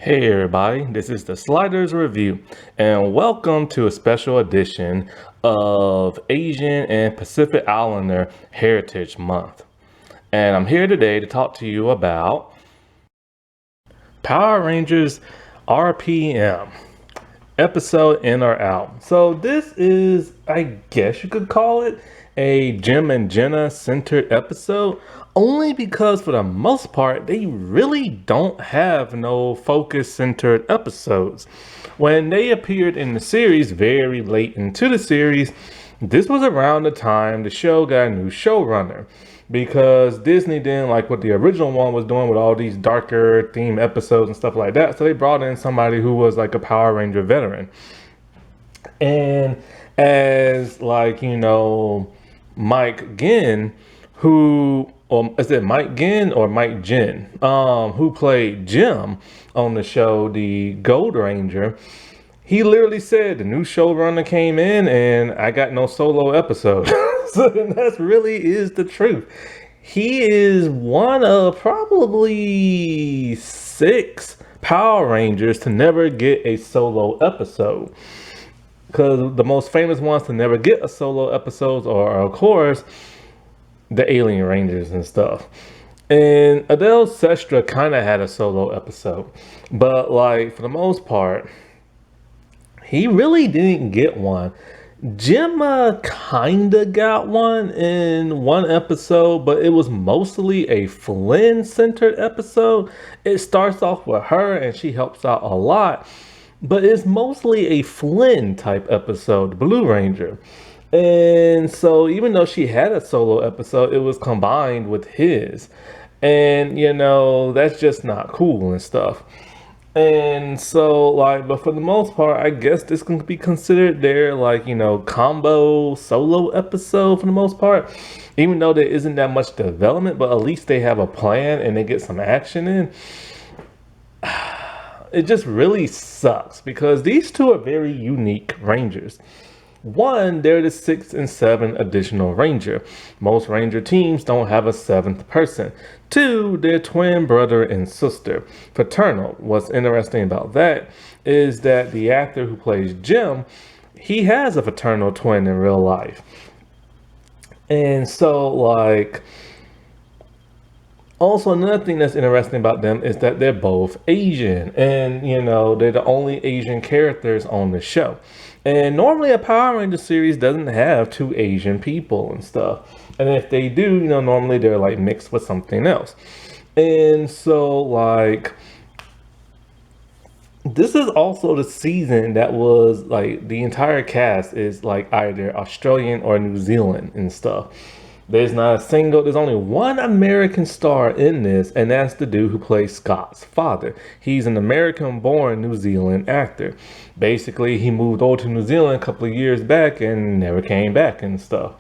Hey everybody, this is the Sliders Review, and welcome to a special edition of Asian and Pacific Islander Heritage Month. And I'm here today to talk to you about Power Rangers RPM, episode in or out. So this is, I guess you could call it, a Jim and Jenna centered episode, only because for the most part they really don't have no focus centered episodes. When they appeared in the series very late into the series, this was around the time the show got a new showrunner, because Disney didn't like what the original one was doing with all these darker theme episodes and stuff like that. So they brought in somebody who was like a Power Ranger veteran. And as Mike Ginn, who is it Mike Ginn or Mike Jin, who played Jim on the show, the Gold Ranger, he literally said the new showrunner came in and I got no solo episode. So that really is the truth. He is one of probably six Power Rangers to never get a solo episode. Because the most famous ones to never get a solo episode are, of course, the Alien Rangers and stuff. And Adele Sestra kind of had a solo episode, but like for the most part, he really didn't get one. Gemma kinda got one in one episode, but it was mostly a Flynn centered episode. It starts off with her and she helps out a lot, but it's mostly a Flynn type episode, Blue Ranger. And so even though she had a solo episode, it was combined with his. And that's just not cool and stuff. And so, but for the most part, I guess this can be considered their, combo solo episode for the most part. Even though there isn't that much development, but at least they have a plan and they get some action in. It just really sucks because these two are very unique Rangers. One, they're the 6 and 7 additional Ranger. Most Ranger teams don't have a 7th person. Two, they're twin brother and sister. Fraternal. What's interesting about that is that the actor who plays Jim, he has a fraternal twin in real life. And so, also, another thing that's interesting about them is that they're both Asian, and they're the only Asian characters on the show. And normally, a Power Ranger series doesn't have two Asian people and stuff. And if they do, normally they're like mixed with something else. And so, this is also the season that was like the entire cast is like either Australian or New Zealand and stuff. There's only one American star in this, and that's the dude who plays Scott's father. He's an American born New Zealand actor. Basically, he moved over to New Zealand a couple of years back and never came back and stuff.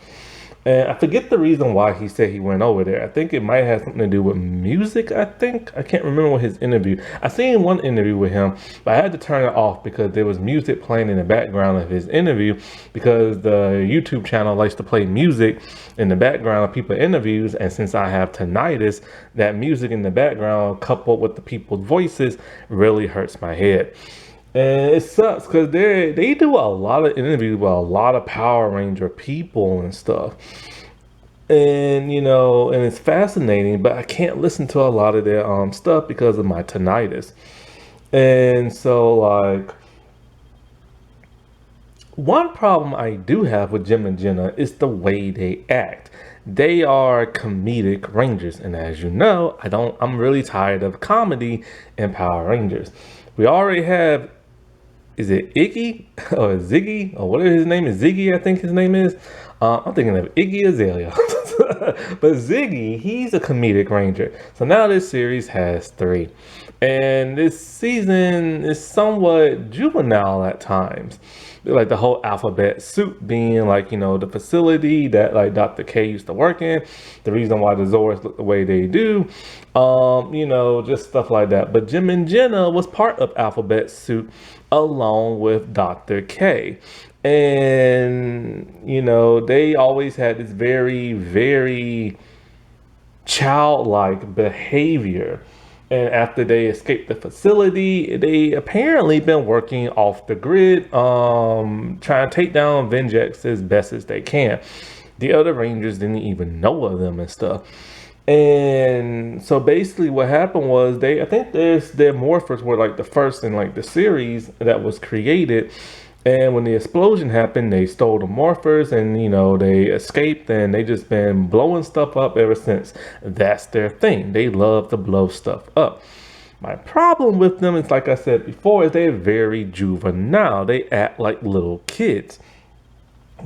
And I forget the reason why he said he went over there. I think it might have something to do with music, I think. I can't remember his interview. I seen one interview with him, but I had to turn it off because there was music playing in the background of his interview, because the YouTube channel likes to play music in the background of people's interviews. And since I have tinnitus, that music in the background coupled with the people's voices really hurts my head. And it sucks because they do a lot of interviews with a lot of Power Ranger people and stuff. And and it's fascinating, but I can't listen to a lot of their stuff because of my tinnitus. And so one problem I do have with Jim and Jenna is the way they act. They are comedic Rangers, and as you know, I'm really tired of comedy in Power Rangers. We already have, is it Iggy or Ziggy or whatever his name is? Ziggy, I think his name is. I'm thinking of Iggy Azalea. But Ziggy, he's a comedic ranger. So now this series has 3. And this season is somewhat juvenile at times. Like the whole alphabet soup being the facility that Dr. K used to work in. The reason why the Zords look the way they do. Just stuff like that. But Jim and Jenna was part of Alphabet Soup along with Dr. K. And, they always had this very, very childlike behavior. And after they escaped the facility, they apparently been working off the grid, trying to take down Vengex as best as they can. The other Rangers didn't even know of them and stuff. And so basically what happened was I think their morphers were like the first in like the series that was created. And when the explosion happened, they stole the morphers and, they escaped, and they just been blowing stuff up ever since. That's their thing. They love to blow stuff up. My problem with them is, like I said before, is they're very juvenile. They act like little kids.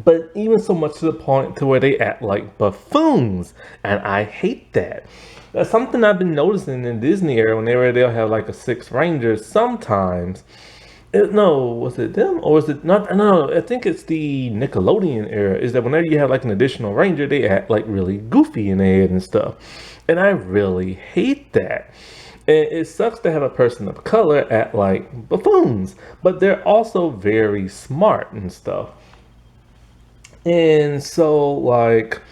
But even so much to the point to where they act like buffoons. And I hate that. That's something I've been noticing in Disney era whenever they'll have like a Six Rangers sometimes. No, was it them or was it not? No, I think it's the Nickelodeon era. Is that whenever you have like an additional ranger, they act like really goofy in their head and stuff, and I really hate that. And it sucks to have a person of color act like buffoons, but they're also very smart and stuff. And so, like,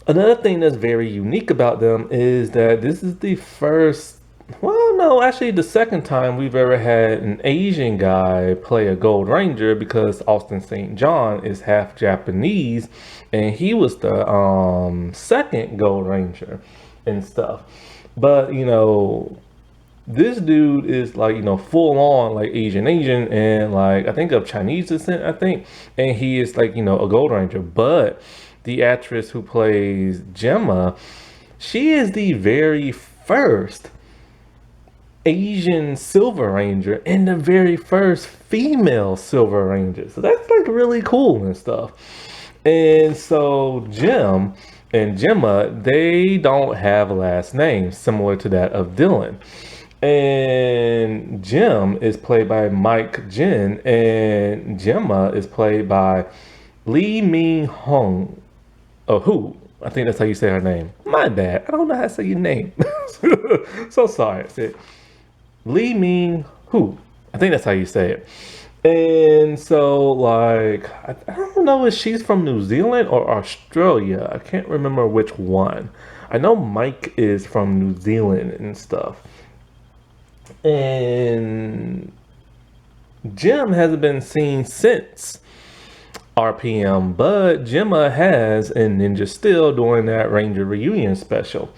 another thing that's very unique about them is that this is the first. Well, no, actually, the second time we've ever had an Asian guy play a Gold Ranger, because Austin St. John is half Japanese, and he was the second Gold Ranger and stuff. But this dude is like full on like Asian, and like I think of Chinese descent, I think, and he is like a Gold Ranger. But the actress who plays Gemma, she is the very first Asian Silver Ranger and the very first female Silver Ranger. So that's like really cool and stuff. And so Jim and Gemma, they don't have last names similar to that of Dylan. And Jim is played by Mike Jin, and Gemma is played by Lee Min Hong. Oh, who? I think that's how you say her name. My bad. I don't know how to say your name. So sorry. I said Lee Min Ho. I think that's how you say it. And so, like, I don't know if she's from New Zealand or Australia. I can't remember which one. I know Mike is from New Zealand and stuff. And Jim hasn't been seen since RPM, but Gemma has in Ninja Steel during that Ranger reunion special.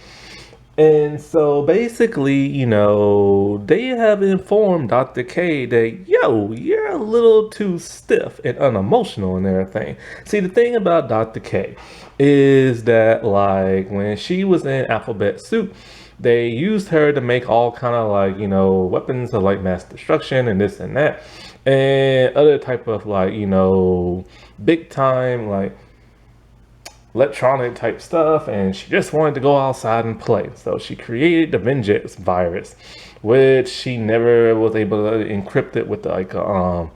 And so basically, they have informed Dr. K that, you're a little too stiff and unemotional and everything. See, the thing about Dr. K is that, like, when she was in Alphabet Soup, they used her to make all kind of like, weapons of like mass destruction and this and that. And other type of like, big time, like, electronic type stuff, and she just wanted to go outside and play. So she created the Vengex virus, which she never was able to encrypt it with like a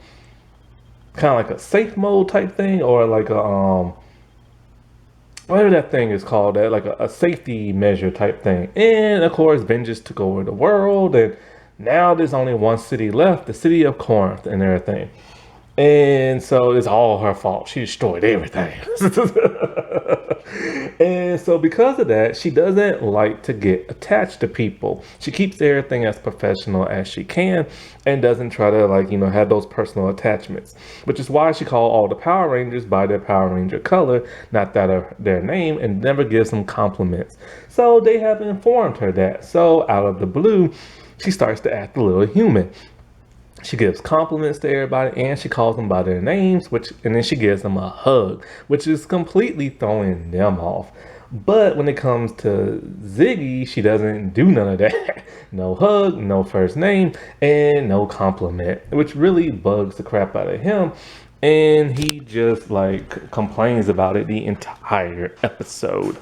kind of like a safe mode type thing, or like a whatever that thing is called, that like a safety measure type thing. And of course Vengeance took over the world, and now there's only one city left, the city of Corinth and everything. And so it's all her fault. She destroyed everything. And so because of that, she doesn't like to get attached to people. She keeps everything as professional as she can and doesn't try to like, have those personal attachments, which is why she called all the Power Rangers by their Power Ranger color, not that of their name, and never gives them compliments. So they have informed her that. So out of the blue, she starts to act a little human. She gives compliments to everybody, and she calls them by their names, and then she gives them a hug, which is completely throwing them off. But when it comes to Ziggy, she doesn't do none of that. No hug, no first name, and no compliment, which really bugs the crap out of him. And he just like complains about it the entire episode.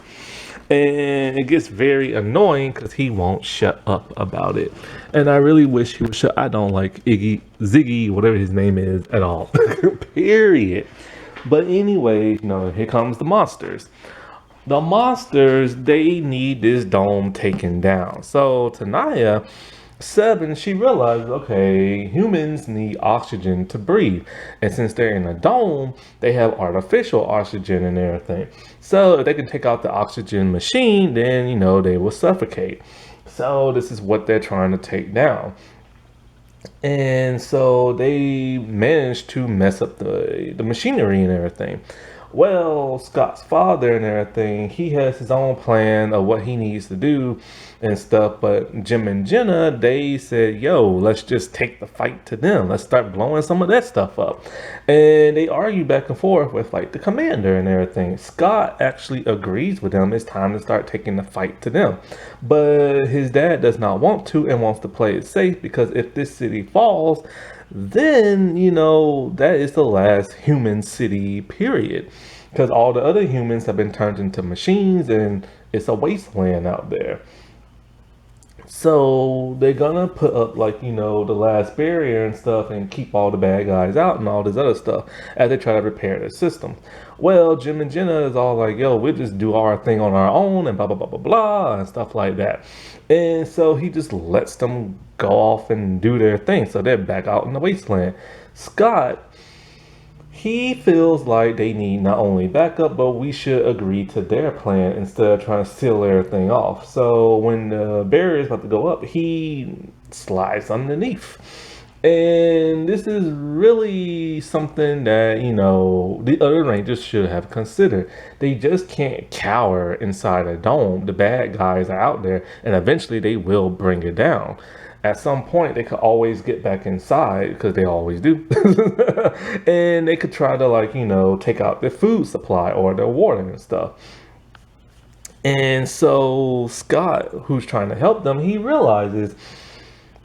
And it gets very annoying because he won't shut up about it. And I really wish he would shut. I don't like Ziggy, whatever his name is, at all. Period. But anyway, here comes the monsters. The monsters, they need this dome taken down. So Tanaya, Seven, she realizes, okay, humans need oxygen to breathe. And since they're in a dome, they have artificial oxygen and everything. So if they can take out the oxygen machine, then, they will suffocate. So this is what they're trying to take down. And so they managed to mess up the machinery and everything. Well, Scott's father and everything, he has his own plan of what he needs to do and stuff. But Jim and Jenna, they said, yo, let's just take the fight to them. Let's start blowing some of that stuff up. And they argue back and forth with like the commander and everything. Scott actually agrees with them. It's time to start taking the fight to them. But his dad does not want to and wants to play it safe, because if this city falls, then that is the last human city, period, because all the other humans have been turned into machines and it's a wasteland out there. So they're gonna put up like the last barrier and stuff and keep all the bad guys out and all this other stuff as they try to repair the system. Well, Jim and Jenna is all like, yo, we'll just do our thing on our own and blah blah blah blah blah and stuff like that. And so he just lets them go off and do their thing. So they're back out in the wasteland. Scott, he feels like they need not only backup, but we should agree to their plan instead of trying to seal everything off. So when the barrier is about to go up, he slides underneath. And this is really something that, the other Rangers should have considered. They just can't cower inside a dome. The bad guys are out there, and eventually they will bring it down. At some point, they could always get back inside, because they always do. And they could try to, take out their food supply or their water and stuff. And so Scott, who's trying to help them, he realizes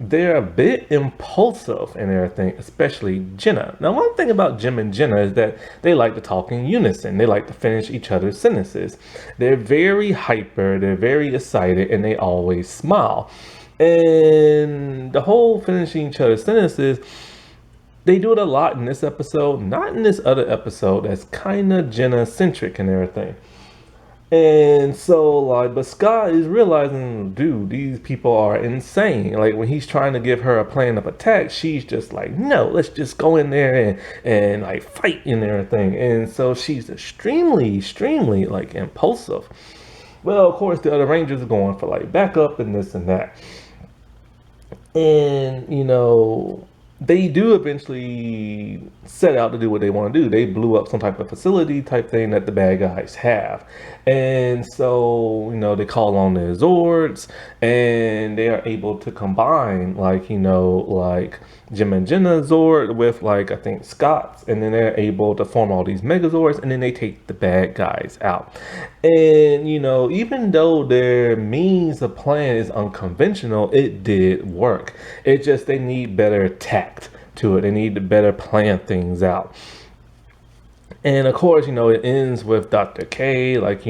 they're a bit impulsive and everything, especially Jenna. Now, one thing about Jim and Jenna is that they like to talk in unison. They like to finish each other's sentences. They're very hyper, they're very excited, and they always smile. And the whole finishing each other's sentences, they do it a lot in this episode, not in this other episode that's kind of Jenna centric and everything. And so, like, but Scott is realizing, dude, these people are insane. Like, when he's trying to give her a plan of attack, she's just like, no, let's just go in there and like fight and everything. And so she's extremely like impulsive. Well, of course, the other Rangers are going for like backup and this and that. And they do eventually set out to do what they want to do. They blew up some type of facility type thing that the bad guys have. And so, they call on their Zords, and they are able to combine, like Jim and Jenna Zord with, like, I think Scott's, and then they're able to form all these Megazords, and then they take the bad guys out. And, even though their means of plan is unconventional, it did work. It just, they need better tact to it. They need to better plan things out. And of course, it ends with Dr. K, like,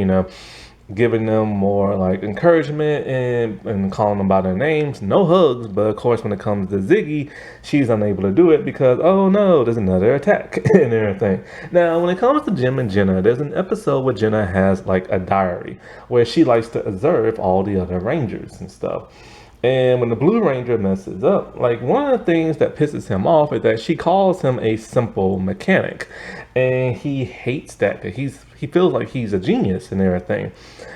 giving them more like encouragement and calling them by their names. No hugs, but of course, when it comes to Ziggy, she's unable to do it because, oh no, there's another attack and everything. Now, when it comes to Jim and Jenna, there's an episode where Jenna has like a diary where she likes to observe all the other Rangers and stuff. And when the Blue Ranger messes up, like, one of the things that pisses him off is that she calls him a simple mechanic. And he hates that, because he feels like he's a genius and everything.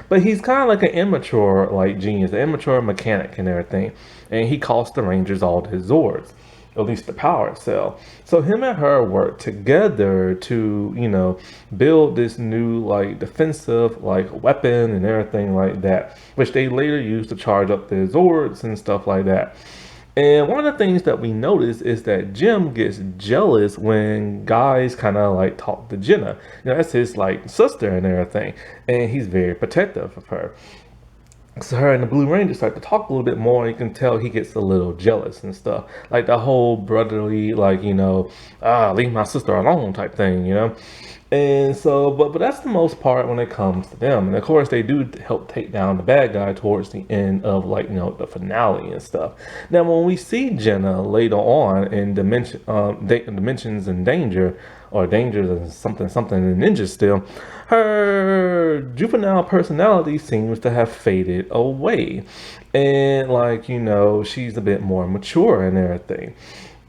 But he's kind of like an immature like genius, an immature mechanic and everything. And he costs the Rangers all his Zords, at least the power cell. So him and her work together to, build this new like defensive like weapon and everything like that, which they later use to charge up their Zords and stuff like that. And one of the things that we notice is that Jim gets jealous when guys kind of like talk to Jenna. That's his like sister and everything. And he's very protective of her. So her and the Blue Ranger start to talk a little bit more, and you can tell he gets a little jealous and stuff. Like the whole brotherly, like, leave my sister alone type thing, And so, but that's the most part when it comes to them. And of course, they do help take down the bad guy towards the end of like, the finale and stuff. Now, when we see Jenna later on in Dimensions in Danger, or Dangers and something in Ninja Steel, her her juvenile personality seems to have faded away. And like, you know, she's a bit more mature and everything.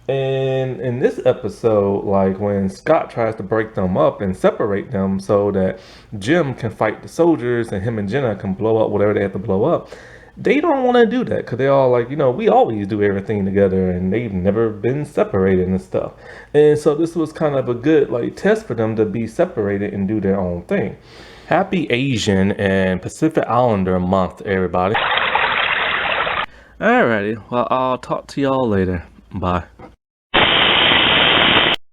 And in this episode, like when Scott tries to break them up and separate them so that Jim can fight the soldiers and him and Jenna can blow up whatever they have to blow up, they don't want to do that because they all like, you know, we always do everything together and they've never been separated and stuff. And so this was kind of a good like test for them to be separated and do their own thing. Happy Asian and Pacific Islander month, everybody. Alrighty, well, I'll talk to y'all later. Bye.